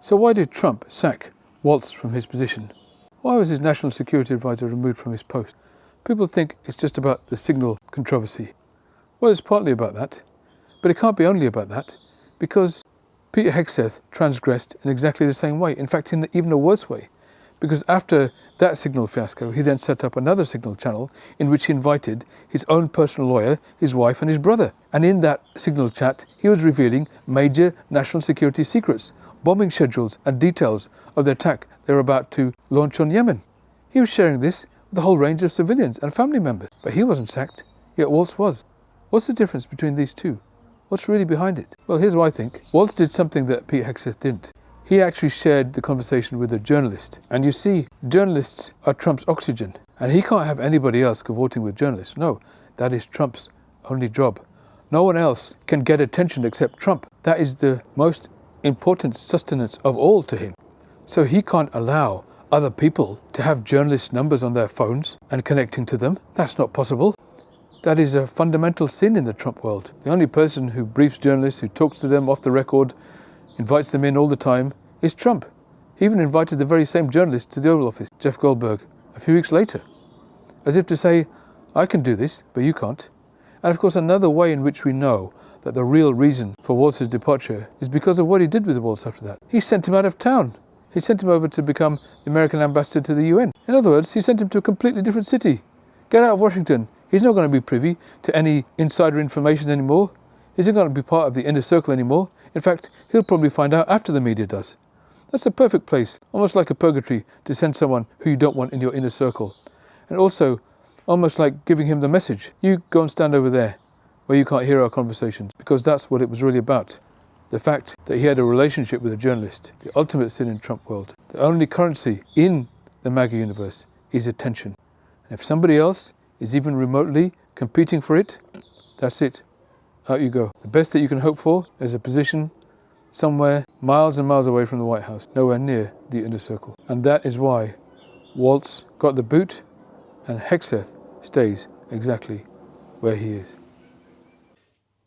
So why did Trump sack Waltz from his position? Why was his national security advisor removed from his post? People think it's just about the signal controversy. Well, it's partly about that, but it can't be only about that, because Peter Hegseth transgressed in exactly the same way, in fact in even a worse way, because after that signal fiasco he then set up another signal channel in which he invited his own personal lawyer, his wife and his brother, and in that signal chat he was revealing major national security secrets, bombing schedules and details of the attack they were about to launch on Yemen. He was sharing this with a whole range of civilians and family members, but he wasn't sacked, yet Waltz was. What's the difference between these two? What's really behind it? Well, here's what I think. Waltz did something that Pete Hegseth didn't. He actually shared the conversation with a journalist. And you see, journalists are Trump's oxygen. And he can't have anybody else cavorting with journalists. No, that is Trump's only job. No one else can get attention except Trump. That is the most important sustenance of all to him. So he can't allow other people to have journalist numbers on their phones and connecting to them. That's not possible. That is a fundamental sin in the Trump world. The only person who briefs journalists, who talks to them off the record, invites them in all the time, is Trump. He even invited the very same journalist to the Oval Office, Jeff Goldberg, a few weeks later, as if to say, I can do this, but you can't. And of course, another way in which we know that the real reason for Waltz's departure is because of what he did with Waltz after that. He sent him out of town. He sent him over to become the American ambassador to the UN. In other words, he sent him to a completely different city. Get out of Washington. He's not going to be privy to any insider information anymore. He's not going to be part of the inner circle anymore. In fact, he'll probably find out after the media does. That's the perfect place, almost like a purgatory, to send someone who you don't want in your inner circle. And also, almost like giving him the message. You go and stand over there, where you can't hear our conversations, because that's what it was really about. The fact that he had a relationship with a journalist, the ultimate sin in Trump world. The only currency in the MAGA universe is attention. And if somebody else is even remotely competing for it, that's it. Out you go. The best that you can hope for is a position somewhere miles and miles away from the White House, nowhere near the inner circle. And that is why Waltz got the boot and Hegseth stays exactly where he is.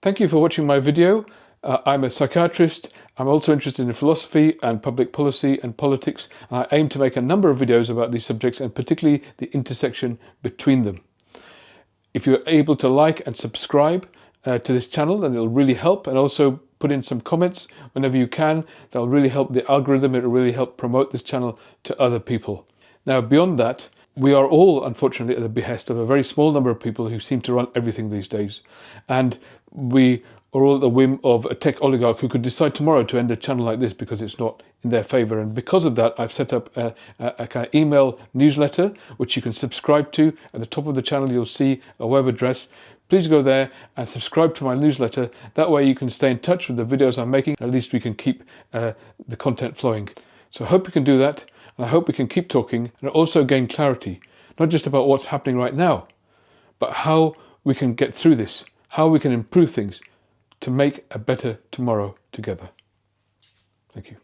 Thank you for watching my video. I'm a psychiatrist. I'm also interested in philosophy and public policy and politics. And I aim to make a number of videos about these subjects and particularly the intersection between them. If you're able to like and subscribe to this channel, then it'll really help, and also put in some comments whenever you can. That'll really help the algorithm. It'll really help promote this channel to other people. Now, beyond that, we are all, unfortunately, at the behest of a very small number of people who seem to run everything these days. And we are all at the whim of a tech oligarch who could decide tomorrow to end a channel like this because it's not in their favor. And because of that, I've set up a kind of email newsletter, which you can subscribe to. At the top of the channel, you'll see a web address. Please go there and subscribe to my newsletter. That way you can stay in touch with the videos I'm making. At least we can keep the content flowing. So I hope you can do that. And I hope we can keep talking and also gain clarity, not just about what's happening right now, but how we can get through this, how we can improve things to make a better tomorrow together. Thank you.